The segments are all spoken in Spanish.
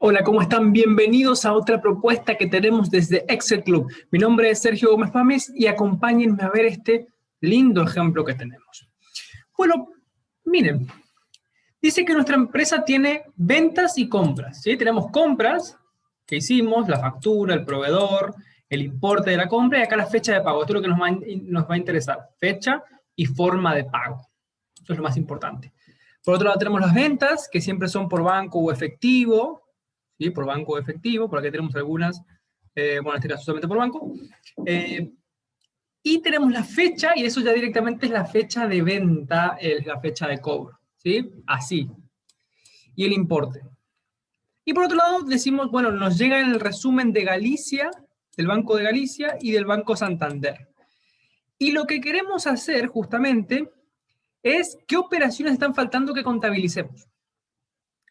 Hola, ¿cómo están? Bienvenidos a otra propuesta que tenemos desde Excel Club. Mi nombre es Sergio Gómez Pames y acompáñenme a ver este lindo ejemplo que tenemos. Bueno, miren, dice que nuestra empresa tiene ventas y compras, ¿sí? Tenemos compras que hicimos, la factura, el proveedor, el importe de la compra y acá la fecha de pago. Esto es lo que nos va a interesar, fecha y forma de pago. Eso es lo más importante. Por otro lado tenemos las ventas, que siempre son por banco o efectivo, ¿sí? Por banco o efectivo, por aquí tenemos algunas, bueno, en este caso solamente por banco. Y tenemos la fecha, y eso ya directamente es la fecha de venta, es la fecha de cobro, ¿sí? Así. Y el importe. Y por otro lado decimos, bueno, nos llega el resumen de Galicia, del Banco de Galicia y del Banco Santander. Y lo que queremos hacer justamente es qué operaciones están faltando que contabilicemos.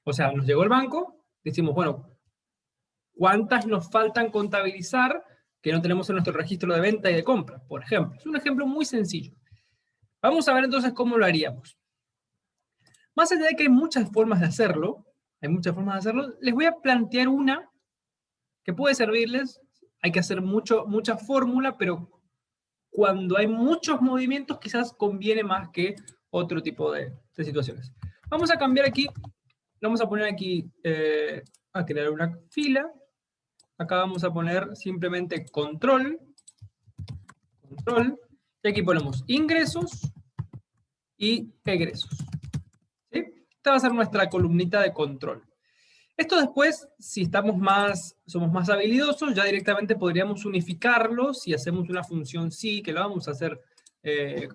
O sea, nos llegó el banco, decimos, bueno, ¿cuántas nos faltan contabilizar que no tenemos en nuestro registro de venta y de compra? Por ejemplo, es un ejemplo muy sencillo. Vamos a ver entonces cómo lo haríamos. Más allá de que hay muchas formas de hacerlo, les voy a plantear una que puede servirles. Hay que hacer mucha fórmula, pero cuando hay muchos movimientos quizás conviene más que otro tipo de situaciones. Vamos a cambiar aquí, vamos a poner aquí, a crear una fila. Acá vamos a poner simplemente control, y aquí ponemos ingresos y egresos. ¿Sí? Esta va a ser nuestra columnita de control. Esto después, si somos más habilidosos, ya directamente podríamos unificarlo si hacemos una función sí, que lo vamos a hacer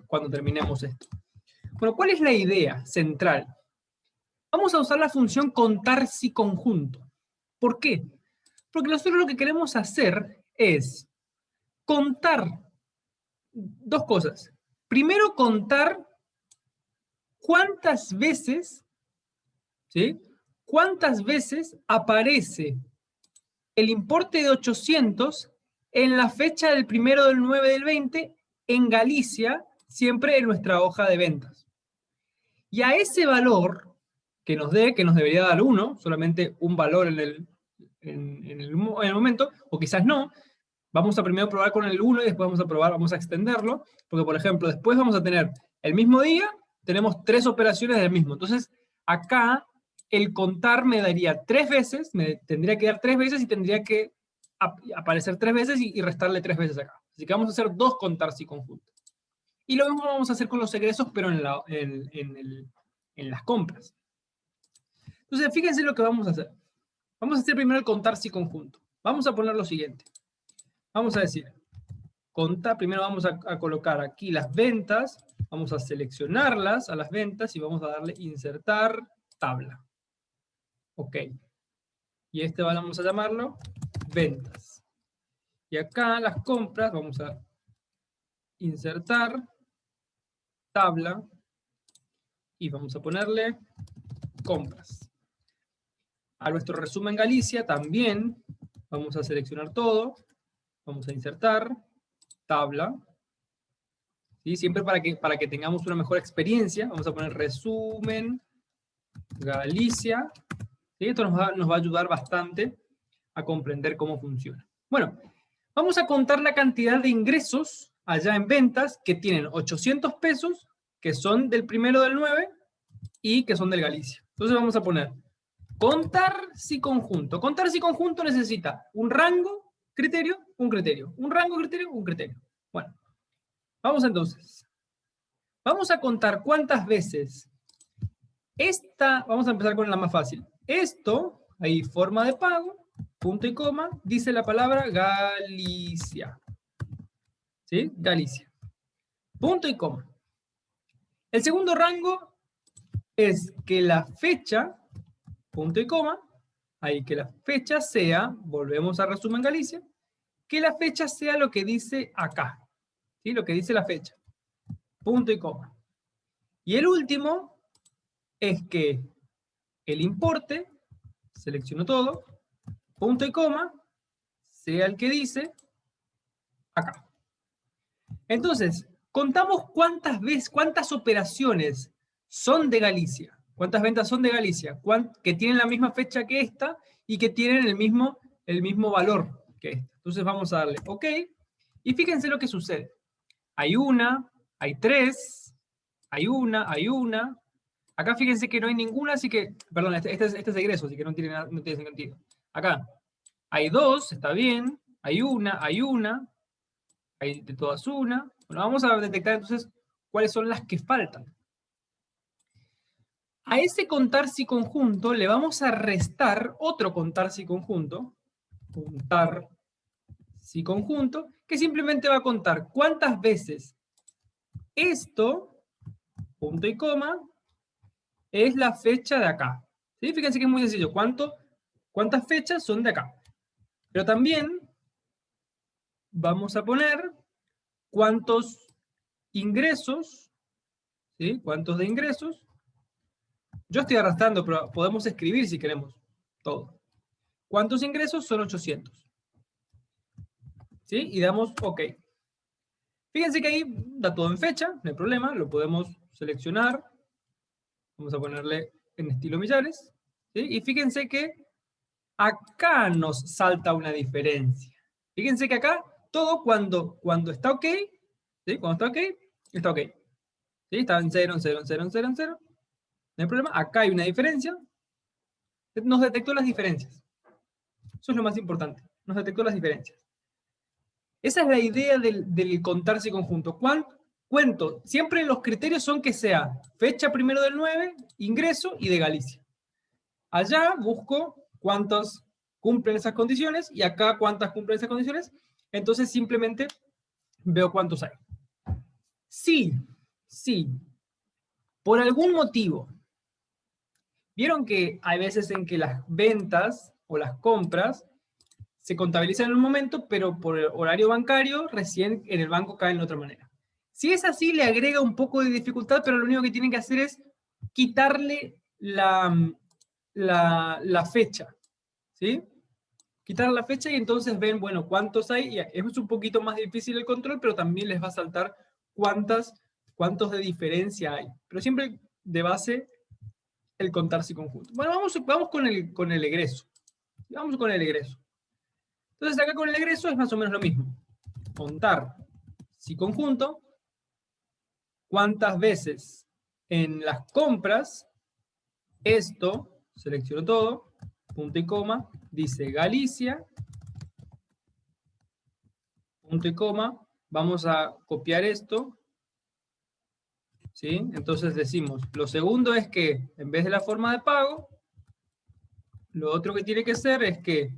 cuando terminemos esto. Bueno, ¿cuál es la idea central? Vamos a usar la función contar si conjunto. ¿Por qué? Porque nosotros lo que queremos hacer es contar dos cosas. Primero, contar cuántas veces, ¿sí? ¿Cuántas veces aparece el importe de 800 en la fecha del 1/9/20 en Galicia, siempre en nuestra hoja de ventas? Y a ese valor que nos debería dar 1, solamente un valor en el momento, o quizás no, vamos a primero probar con el 1 y después vamos a extenderlo, porque por ejemplo, después vamos a tener el mismo día, tenemos 3 operaciones del mismo. Entonces, acá el contar me daría 3 veces, me tendría que dar 3 veces y tendría que aparecer 3 veces y restarle 3 veces acá. Así que vamos a hacer 2 contar si conjuntos. Y lo mismo vamos a hacer con los egresos, pero en las compras. Entonces, fíjense lo que vamos a hacer. Vamos a hacer primero el contar si conjunto. Vamos a poner lo siguiente. Vamos a decir, primero vamos a colocar aquí las ventas, vamos a seleccionarlas a las ventas y vamos a darle insertar tabla. Ok. Y vamos a llamarlo ventas. Y acá las compras vamos a insertar tabla y vamos a ponerle compras. A nuestro resumen Galicia también vamos a seleccionar todo, vamos a insertar tabla, ¿sí? Siempre para que tengamos una mejor experiencia, vamos a poner resumen Galicia, ¿sí? Esto nos va a ayudar bastante a comprender cómo funciona. Bueno, vamos a contar la cantidad de ingresos allá en ventas que tienen 800 pesos, que son del 1/9 y que son del Galicia. Entonces vamos a poner contar si conjunto. Contar si conjunto necesita un rango, criterio, un criterio. Un rango, criterio, un criterio. Bueno, vamos entonces. Vamos a contar cuántas veces vamos a empezar con la más fácil. Esto, ahí forma de pago, punto y coma, dice la palabra Galicia. ¿Sí? Galicia. Punto y coma. El segundo rango es que la fecha, punto y coma, ahí que la fecha sea, volvemos a resumen Galicia, que la fecha sea lo que dice acá, ¿sí? Lo que dice la fecha, punto y coma. Y el último es que el importe, selecciono todo, punto y coma, sea el que dice acá. Entonces, contamos cuántas operaciones son de Galicia. ¿Cuántas ventas son de Galicia? Que tienen la misma fecha que esta y que tienen el mismo valor que esta. Entonces vamos a darle OK. Y fíjense lo que sucede. Hay una, hay tres, hay una, hay una. Acá fíjense que no hay ninguna, así que, perdón, este es egreso, así que no tiene sentido. Acá hay dos, está bien. Hay una, hay de todas una. Bueno, vamos a detectar entonces cuáles son las que faltan. A ese contar si conjunto le vamos a restar otro contar si conjunto, que simplemente va a contar cuántas veces esto, punto y coma, es la fecha de acá. ¿Sí? Fíjense que es muy sencillo. ¿Cuántas fechas son de acá? Pero también vamos a poner cuántos ingresos, ¿sí? ¿Cuántos de ingresos? Yo estoy arrastrando, pero podemos escribir si queremos todo. ¿Cuántos ingresos? Son 800. ¿Sí? Y damos OK. Fíjense que ahí da todo en fecha, no hay problema, lo podemos seleccionar. Vamos a ponerle en estilo millares. ¿Sí? Y fíjense que acá nos salta una diferencia. Fíjense que acá todo cuando está OK, ¿sí? Cuando está OK, está OK. ¿Sí? Está en 0, en 0, en 0, en 0, en 0. No hay problema. Acá hay una diferencia. Nos detectó las diferencias. Eso es lo más importante. Nos detectó las diferencias. Esa es la idea del contarse conjunto. Cuento. Siempre los criterios son que sea fecha 1 del 9, ingreso y de Galicia. Allá busco cuántos cumplen esas condiciones y acá cuántas cumplen esas condiciones. Entonces simplemente veo cuántos hay. Sí, por algún motivo, vieron que hay veces en que las ventas o las compras se contabilizan en un momento, pero por el horario bancario recién en el banco caen de otra manera. Si es así, le agrega un poco de dificultad, pero lo único que tienen que hacer es quitarle la fecha, ¿sí? Quitar la fecha y entonces ven, bueno, cuántos hay. Y es un poquito más difícil el control, pero también les va a saltar cuántos de diferencia hay. Pero siempre de base el contar si conjunto. Bueno, vamos con el egreso. Vamos con el egreso. Entonces acá con el egreso es más o menos lo mismo. Contar si conjunto, cuántas veces en las compras, esto, selecciono todo, punto y coma, dice Galicia, punto y coma, vamos a copiar esto, ¿sí? Entonces decimos, lo segundo es que en vez de la forma de pago, lo otro que tiene que ser es que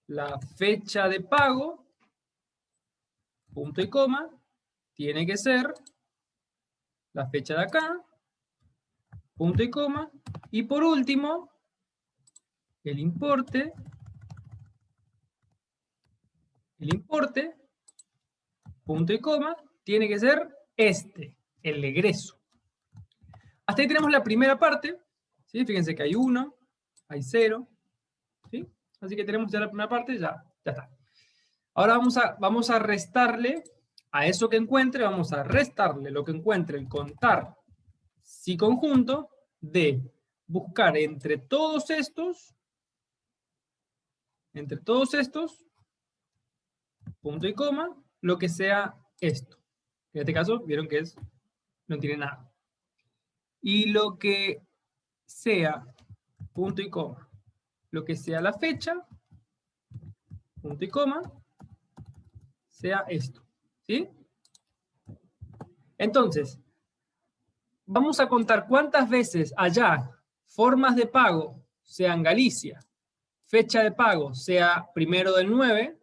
la fecha de pago, punto y coma, tiene que ser la fecha de acá, punto y coma, y por último, el importe, punto y coma, tiene que ser el egreso. Hasta ahí tenemos la primera parte, ¿sí? Fíjense que hay 1, hay 0, ¿sí? Así que tenemos ya la primera parte, ya está. Ahora vamos a restarle a eso que encuentre, vamos a restarle lo que encuentre el contar si conjunto de buscar entre todos estos, punto y coma, lo que sea esto. En este caso, vieron que no tiene nada. Y lo que sea, punto y coma, lo que sea la fecha, punto y coma, sea esto. ¿Sí? Entonces, vamos a contar cuántas veces allá formas de pago sean Galicia, fecha de pago sea 1 del 9,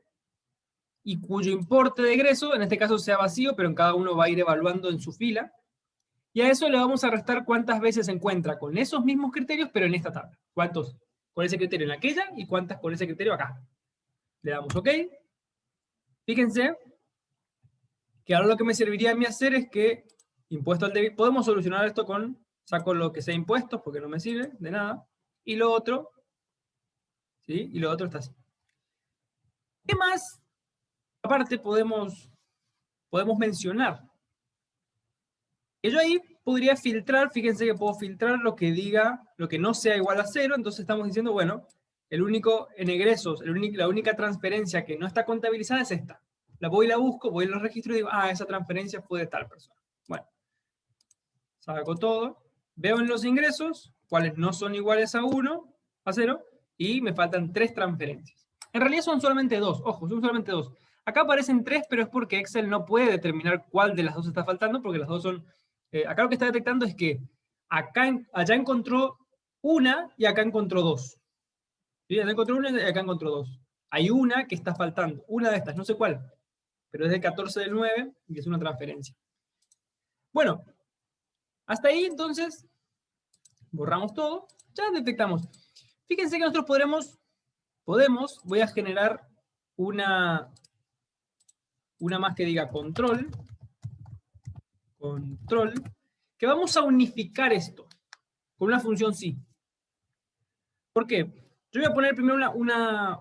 y cuyo importe de egreso, en este caso sea vacío, pero en cada uno va a ir evaluando en su fila. Y a eso le vamos a restar cuántas veces se encuentra con esos mismos criterios, pero en esta tabla. ¿Cuántos con ese criterio en aquella y cuántas con ese criterio acá? Le damos OK. Fíjense que ahora lo que me serviría a mí hacer es que impuesto al débil, podemos solucionar esto saco lo que sea impuestos porque no me sirve de nada, y lo otro, ¿sí? Y lo otro está así. ¿Qué más? Aparte podemos mencionar. Que yo ahí podría filtrar, fíjense que puedo filtrar lo que diga, lo que no sea igual a 0, entonces estamos diciendo, bueno, el único en egresos, la única transferencia que no está contabilizada es esta. La voy y la busco, voy a los registros y digo, ah, esa transferencia fue de tal persona. Bueno, saco todo, veo en los ingresos cuáles no son iguales a 0, y me faltan 3 transferencias. En realidad son solamente 2, ojo, son solamente 2. Acá aparecen 3, pero es porque Excel no puede determinar cuál de las 2 está faltando, porque las 2 son... acá lo que está detectando es que allá encontró una y acá encontró 2. ¿Sí? Allá encontró una y acá encontró 2. Hay una que está faltando, una de estas, no sé cuál, pero es del 14 del 9 y es una transferencia. Bueno, hasta ahí entonces borramos todo, ya detectamos. Fíjense que nosotros podemos, voy a generar una más que diga control, que vamos a unificar esto con una función sí. ¿Por qué? Yo voy a poner primero una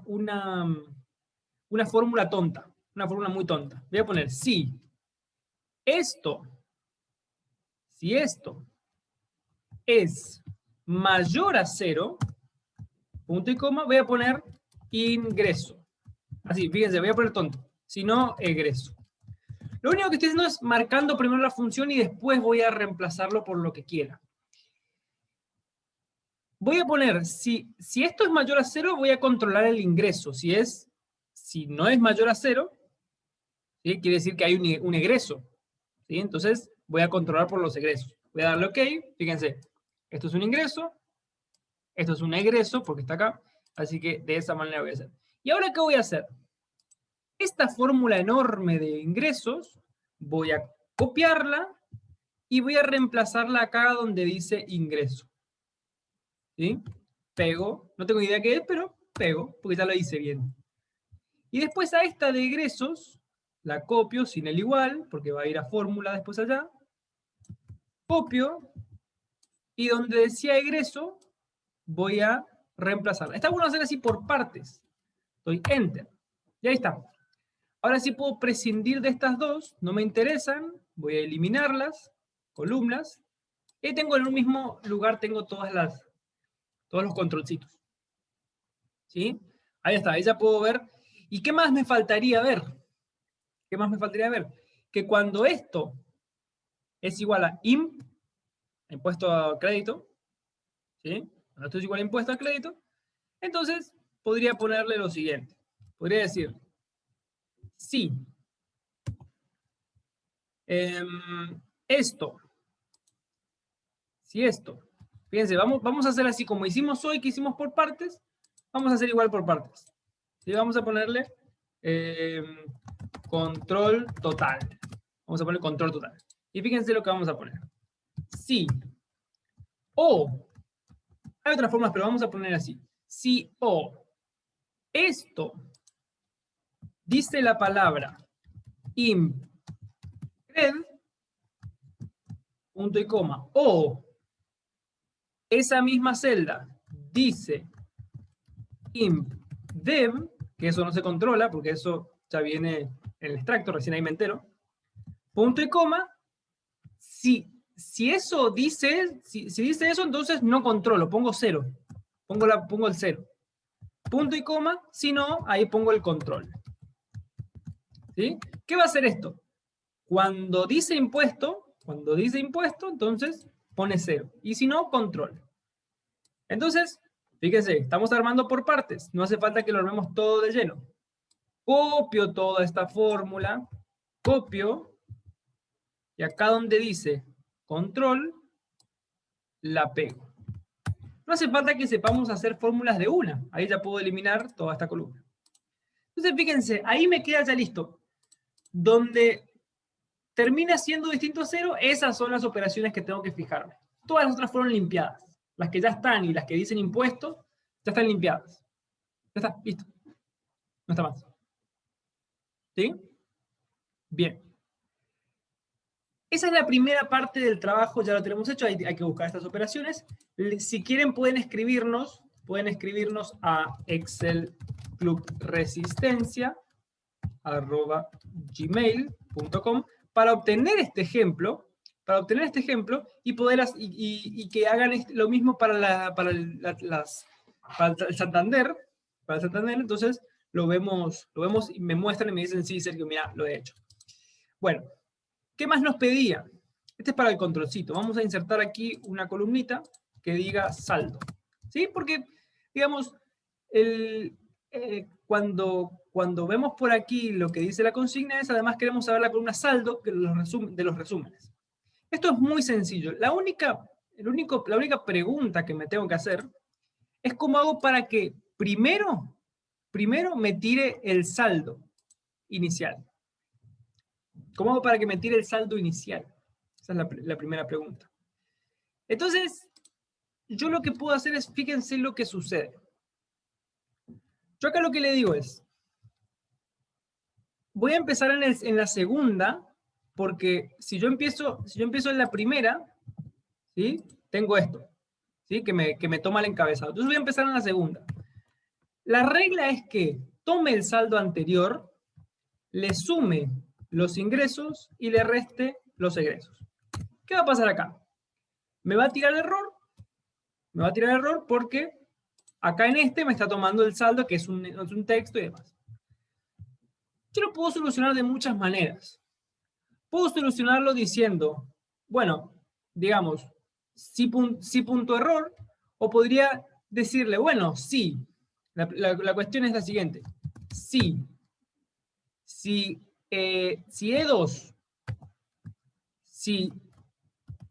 fórmula tonta, una fórmula muy tonta. Voy a poner si esto es mayor a 0, punto y coma, voy a poner ingreso. Así, fíjense, voy a poner tonto. Si no, egreso. Lo único que estoy haciendo es marcando primero la función y después voy a reemplazarlo por lo que quiera. Voy a poner, si esto es mayor a 0, voy a controlar el ingreso. Si no es mayor a 0, ¿sí? Quiere decir que hay un egreso. ¿Sí? Entonces, voy a controlar por los egresos. Voy a darle OK. Fíjense, esto es un ingreso, esto es un egreso, porque está acá. Así que de esa manera voy a hacer. ¿Y ahora qué voy a hacer? Esta fórmula enorme de ingresos, voy a copiarla y voy a reemplazarla acá donde dice ingreso. ¿Sí? Pego, no tengo idea qué es, pero pego, porque ya lo hice bien. Y después a esta de egresos, la copio sin el igual, porque va a ir a fórmula después allá. Copio, y donde decía egreso, voy a reemplazarla. Está bueno hacer así por partes. Doy Enter. Y ahí está. Ahora sí puedo prescindir de estas dos, no me interesan, voy a eliminarlas, columnas, y tengo en un mismo lugar, tengo todos los controlcitos. ¿Sí? Ahí está, ahí ya puedo ver. ¿Y qué más me faltaría ver? ¿Qué más me faltaría ver? Que cuando esto es igual a impuesto a crédito, ¿sí? Cuando esto es igual a impuesto a crédito, entonces podría ponerle lo siguiente. Podría decir, sí, esto, fíjense, vamos a hacer así como hicimos hoy, que hicimos por partes, vamos a hacer igual por partes. ¿Sí? Vamos a ponerle control total. Vamos a poner control total. Y fíjense lo que vamos a poner. Si o, hay otras formas, pero vamos a poner así. Si o esto dice la palabra imp.cred, punto y coma, o esa misma celda dice imp.dev, que eso no se controla, porque eso ya viene en el extracto, recién ahí me entero, punto y coma, si eso dice, si dice eso, entonces no controlo, pongo 0, pongo el 0, punto y coma, si no, ahí pongo el control. ¿Sí? ¿Qué va a hacer esto? Cuando dice impuesto, entonces pone 0, y si no, control. Entonces, fíjense, estamos armando por partes, no hace falta que lo armemos todo de lleno. Copio toda esta fórmula, copio, y acá donde dice control, la pego. No hace falta que sepamos hacer fórmulas de una, ahí ya puedo eliminar toda esta columna. Entonces, fíjense, ahí me queda ya listo. Donde termina siendo distinto a 0, esas son las operaciones que tengo que fijarme. Todas las otras fueron limpiadas. Las que ya están y las que dicen impuesto, ya están limpiadas. Ya está, listo. No está más. ¿Sí? Bien. Esa es la primera parte del trabajo, ya lo tenemos hecho, hay que buscar estas operaciones. Si quieren pueden escribirnos a excelclubresistencia@gmail.com para obtener este ejemplo, para obtener este ejemplo y poder y que hagan lo mismo para el Santander. Para el Santander, entonces lo vemos y me muestran y me dicen, sí, Sergio, mira, lo he hecho. Bueno, ¿qué más nos pedía? Este es para el controlcito. Vamos a insertar aquí una columnita que diga saldo. ¿Sí? Porque, digamos, cuando vemos por aquí lo que dice la consigna es, además queremos saber la columna saldo de los resúmenes. Esto es muy sencillo. La única pregunta que me tengo que hacer es cómo hago para que primero me tire el saldo inicial. ¿Cómo hago para que me tire el saldo inicial? Esa es la primera pregunta. Entonces, yo lo que puedo hacer es, fíjense lo que sucede. Yo acá lo que le digo es, voy a empezar en la segunda, porque si yo empiezo en la primera, ¿sí? Tengo esto, ¿sí? Que me toma el encabezado. Entonces voy a empezar en la segunda. La regla es que tome el saldo anterior, le sume los ingresos y le reste los egresos. ¿Qué va a pasar acá? Me va a tirar error. Me va a tirar error porque acá en este me está tomando el saldo, que es un texto y demás. Yo lo puedo solucionar de muchas maneras. Puedo solucionarlo diciendo, bueno, digamos, sí punto error, o podría decirle, bueno, sí. La cuestión es la siguiente. Sí. Si E2,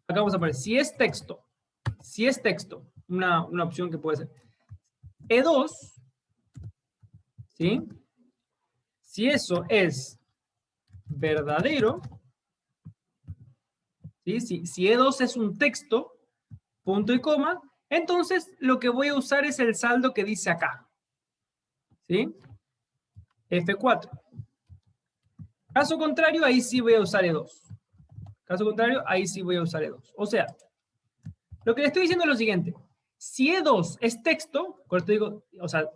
acá vamos a poner, si es texto, una opción que puede ser, E2, ¿sí? Si eso es verdadero, ¿sí? Si E2 es un texto, punto y coma, entonces lo que voy a usar es el saldo que dice acá, ¿sí? F4. Caso contrario, ahí sí voy a usar E2. Caso contrario, ahí sí voy a usar E2. O sea, lo que le estoy diciendo es lo siguiente. Si E2 es texto, digo, o sea,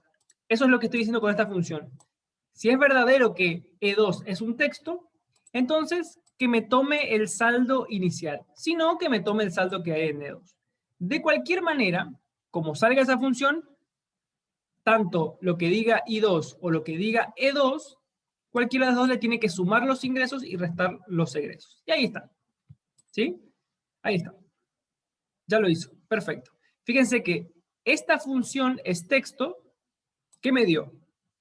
eso es lo que estoy diciendo con esta función. Si es verdadero que E2 es un texto, entonces que me tome el saldo inicial. Si no, que me tome el saldo que hay en E2. De cualquier manera, como salga esa función, tanto lo que diga I2 o lo que diga E2, cualquiera de las dos le tiene que sumar los ingresos y restar los egresos. Y ahí está. ¿Sí? Ahí está. Ya lo hizo. Perfecto. Fíjense que esta función es texto. ¿Qué me dio?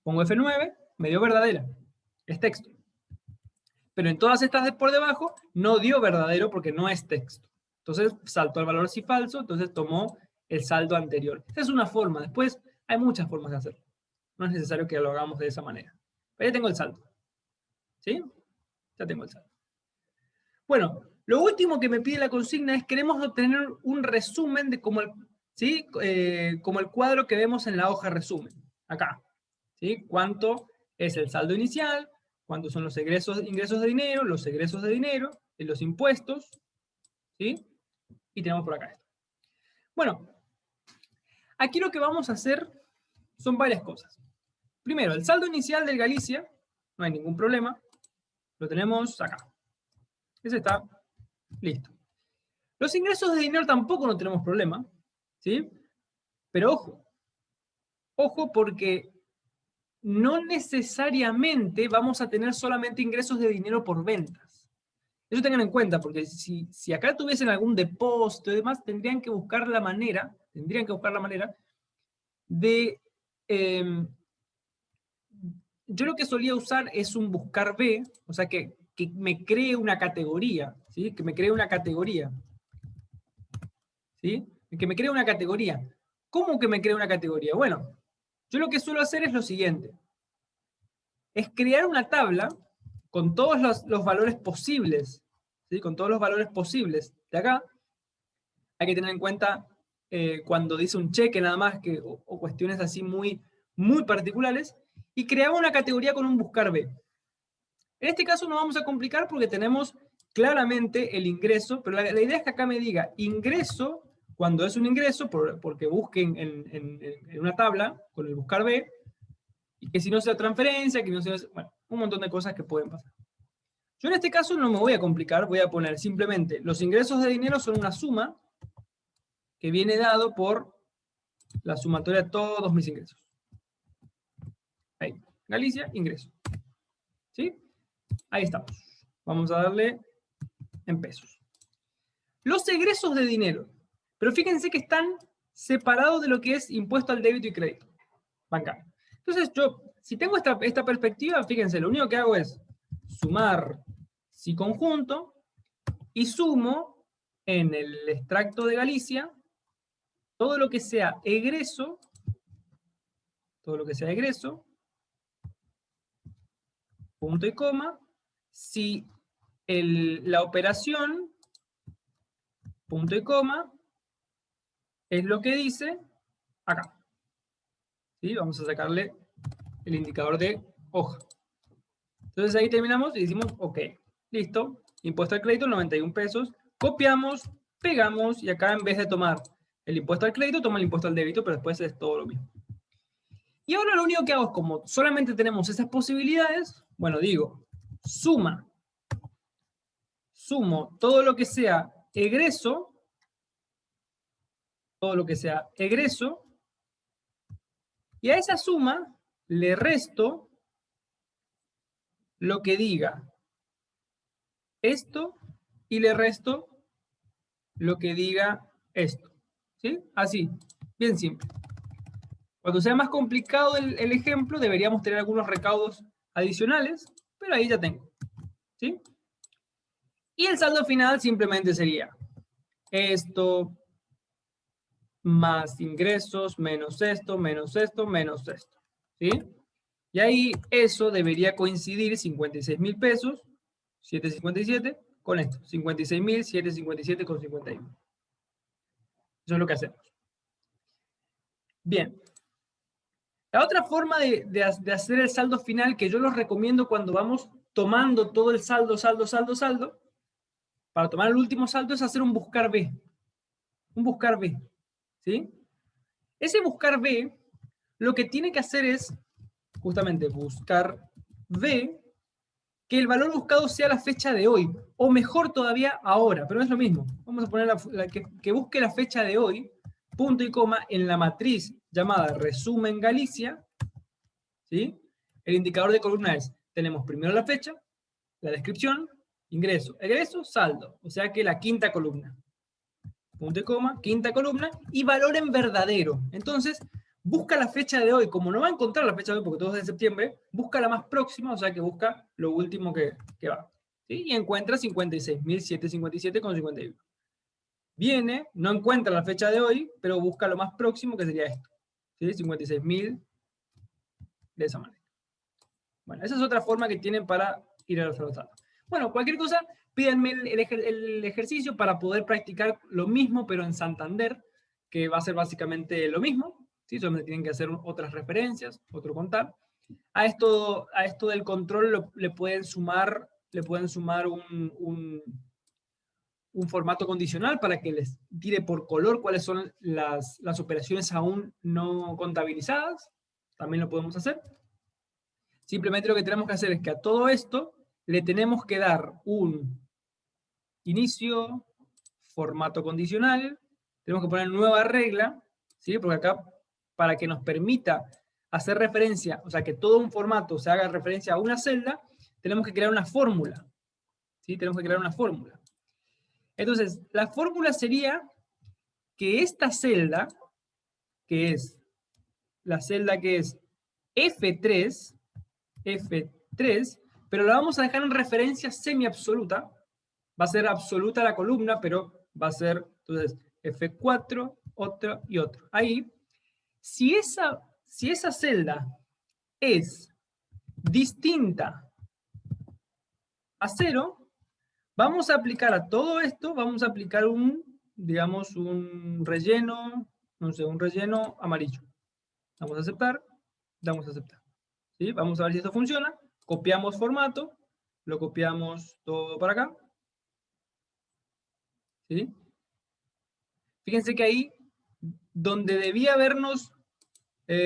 Pongo F9, me dio verdadera. Es texto. Pero en todas estas de por debajo no dio verdadero porque no es texto. Entonces saltó el valor si falso, entonces tomó el saldo anterior. Esa es una forma. Después hay muchas formas de hacerlo. No es necesario que lo hagamos de esa manera. Pero ya tengo el saldo. ¿Sí? Ya tengo el saldo. Bueno, lo último que me pide la consigna es queremos obtener un resumen de como ¿sí? Como el cuadro que vemos en la hoja resumen. Acá. ¿Sí? ¿Cuánto es el saldo inicial? ¿Cuántos son los ingresos de dinero? Los egresos de dinero, los impuestos. ¿Sí? Y tenemos por acá esto. Bueno, aquí lo que vamos a hacer son varias cosas. Primero, el saldo inicial del Galicia, no hay ningún problema. Lo tenemos acá. Ese está listo. Los ingresos de dinero tampoco no tenemos problema, ¿sí? Pero ojo porque no necesariamente vamos a tener solamente ingresos de dinero por ventas. Eso tengan en cuenta, porque si acá tuviesen algún depósito y demás, tendrían que buscar la manera de... yo lo que solía usar es un buscar B, o sea, que me cree una categoría, ¿sí? Que me cree una categoría. ¿Sí? Que me cree una categoría. ¿Cómo que me crea una categoría? Bueno, yo lo que suelo hacer es lo siguiente. Es crear una tabla con todos los valores posibles. ¿Sí? Con todos los valores posibles de acá. Hay que tener en cuenta cuando dice un cheque nada más o cuestiones así muy particulares. Y creaba una categoría con un buscar B. En este caso no vamos a complicar porque tenemos claramente el ingreso, pero la idea es que acá me diga ingreso cuando es un ingreso, porque busquen en una tabla con el buscar B, y que si no sea transferencia, que no sea, bueno, un montón de cosas que pueden pasar. Yo en este caso no me voy a complicar, voy a poner simplemente los ingresos de dinero son una suma que viene dado por la sumatoria de todos mis ingresos. Ahí, Galicia, ingreso. ¿Sí? Ahí estamos. Vamos a darle en pesos. Los egresos de dinero. Pero fíjense que están separados de lo que es impuesto al débito y crédito bancario. Entonces yo, si tengo esta perspectiva, fíjense, lo único que hago es sumar si conjunto y sumo en el extracto de Galicia todo lo que sea egreso, punto y coma, si la operación, punto y coma, es lo que dice acá. ¿Sí? Vamos a sacarle el indicador de hoja. Entonces ahí terminamos y decimos, ok, listo, impuesto al crédito 91 pesos, copiamos, pegamos y acá en vez de tomar el impuesto al crédito, toma el impuesto al débito, pero después es todo lo mismo. Y ahora lo único que hago es, como solamente tenemos esas posibilidades, bueno, digo, sumo todo lo que sea egreso, y a esa suma le resto lo que diga esto y le resto lo que diga esto. ¿Sí? Así, bien simple. Cuando sea más complicado el ejemplo, deberíamos tener algunos recaudos adicionales, pero ahí ya tengo. ¿Sí? Y el saldo final simplemente sería esto más ingresos, menos esto, menos esto, menos esto. ¿Sí? Y ahí eso debería coincidir 56.000 pesos, 757, con esto, 56.757 con 51. Eso es lo que hacemos. Bien. La otra forma de hacer el saldo final, que yo los recomiendo cuando vamos tomando todo el saldo, para tomar el último saldo es hacer un buscar B. Un buscar B. ¿Sí? Ese buscar B, lo que tiene que hacer es justamente buscar B, que el valor buscado sea la fecha de hoy, o mejor todavía ahora, pero no es lo mismo. Vamos a poner que busque la fecha de hoy, punto y coma, en la matriz llamada resumen Galicia, ¿sí? El indicador de columna es, tenemos primero la fecha, la descripción, ingreso, egreso, saldo, o sea que la quinta columna. Punto y coma, quinta columna, y valor en verdadero. Entonces, busca la fecha de hoy. Como no va a encontrar la fecha de hoy porque todo es de septiembre, busca la más próxima, o sea que busca lo último que va. ¿Sí? Y encuentra 56.757,51. Viene, no encuentra la fecha de hoy, pero busca lo más próximo, que sería esto. ¿Sí? 56.000 de esa manera. Bueno, esa es otra forma que tienen para ir a los resultados. Bueno, cualquier cosa, pídanme el ejercicio para poder practicar lo mismo, pero en Santander, que va a ser básicamente lo mismo, ¿sí? Solamente tienen que hacer otras referencias, otro contar. A esto del control le pueden sumar un formato condicional para que les tire por color cuáles son las operaciones aún no contabilizadas. También lo podemos hacer. Simplemente lo que tenemos que hacer es que a todo esto le tenemos que dar un inicio, formato condicional, tenemos que poner nueva regla, ¿sí? Porque acá, para que nos permita hacer referencia, o sea, que todo un formato se haga referencia a una celda, tenemos que crear una fórmula, ¿sí? Tenemos que crear una fórmula. Entonces, la fórmula sería que esta celda, que es la celda que es F3, pero la vamos a dejar en referencia semiabsoluta. Va a ser absoluta la columna, pero va a ser, entonces, F4, otro y otro. Ahí, si esa celda es distinta a 0, vamos a aplicar a todo esto, vamos a aplicar digamos, un relleno, no sé, un relleno amarillo. Vamos a aceptar, damos a aceptar. ¿Sí? Vamos a ver si esto funciona. Copiamos formato, lo copiamos todo para acá. ¿Sí? Fíjense que ahí, donde debía habernos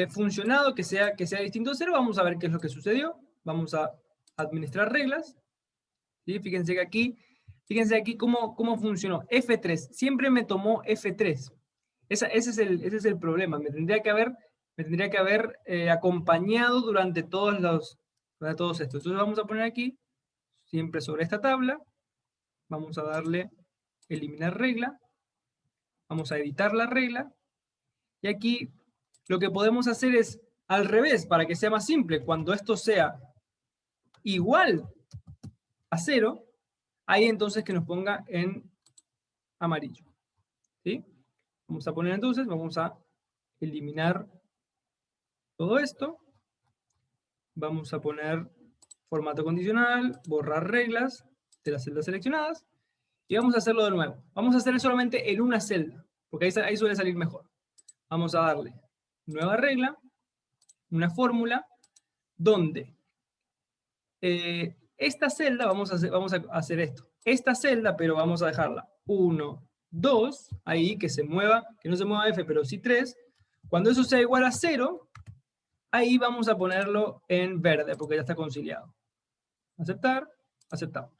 funcionado, que sea distinto a 0, vamos a ver qué es lo que sucedió. Vamos a administrar reglas. ¿Sí? Fíjense aquí cómo funcionó. F3, siempre me tomó F3. Ese es el problema. Me tendría que haber acompañado durante todos estos. Entonces vamos a poner aquí, siempre sobre esta tabla, vamos a darle eliminar regla, vamos a editar la regla, y aquí lo que podemos hacer es al revés, para que sea más simple. Cuando esto sea igual a 0, ahí entonces que nos ponga en amarillo. ¿Sí? Vamos a poner entonces, vamos a eliminar todo esto. Vamos a poner formato condicional, borrar reglas de las celdas seleccionadas. Y vamos a hacerlo de nuevo. Vamos a hacer solamente en una celda, porque ahí suele salir mejor. Vamos a darle nueva regla, una fórmula, donde esta celda, vamos a hacer esto. Esta celda, pero vamos a dejarla 1, 2, ahí que se mueva, que no se mueva F, pero sí 3. Cuando eso sea igual a 0, ahí vamos a ponerlo en verde, porque ya está conciliado. Aceptar, aceptamos.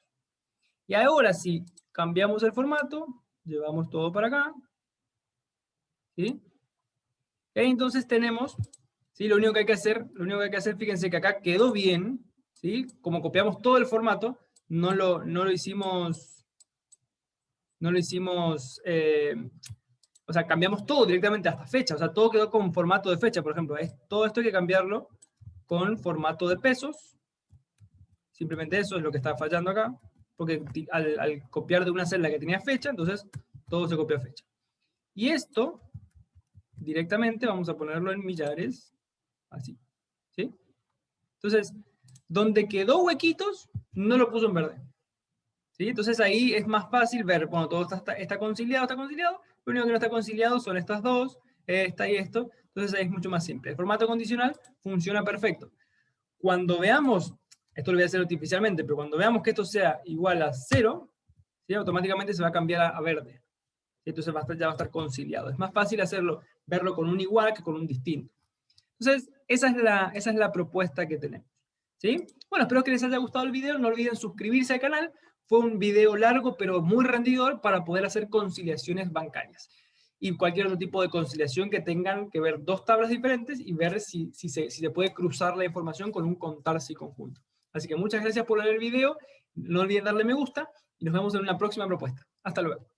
Y ahora sí, cambiamos el formato, llevamos todo para acá. ¿Sí? Y entonces tenemos, ¿sí? Lo único que hay que hacer, fíjense que acá quedó bien, ¿sí? Como copiamos todo el formato, no lo hicimos, o sea, cambiamos todo directamente hasta fecha, o sea, todo quedó con formato de fecha, por ejemplo. Todo esto hay que cambiarlo con formato de pesos. Simplemente eso es lo que está fallando acá, porque al copiar de una celda que tenía fecha, entonces todo se copió a fecha. Y esto, directamente vamos a ponerlo en millares, así, ¿sí? Entonces, donde quedó huequitos, no lo puso en verde. ¿Sí? Entonces ahí es más fácil ver, bueno, todo está conciliado, lo único que no está conciliado son estas dos, esta y esto, entonces ahí es mucho más simple. El formato condicional funciona perfecto. Cuando veamos, esto lo voy a hacer artificialmente, pero cuando veamos que esto sea igual a 0, ¿sí? Automáticamente se va a cambiar a verde. Entonces ya va a estar conciliado. Es más fácil verlo con un igual que con un distinto. Entonces, esa es la propuesta que tenemos. ¿Sí? Bueno, espero que les haya gustado el video. No olviden suscribirse al canal. Fue un video largo, pero muy rendidor para poder hacer conciliaciones bancarias. Y cualquier otro tipo de conciliación que tengan que ver dos tablas diferentes y ver si se puede cruzar la información con un contarse conjunto. Así que muchas gracias por ver el video. No olviden darle me gusta y nos vemos en una próxima propuesta. Hasta luego.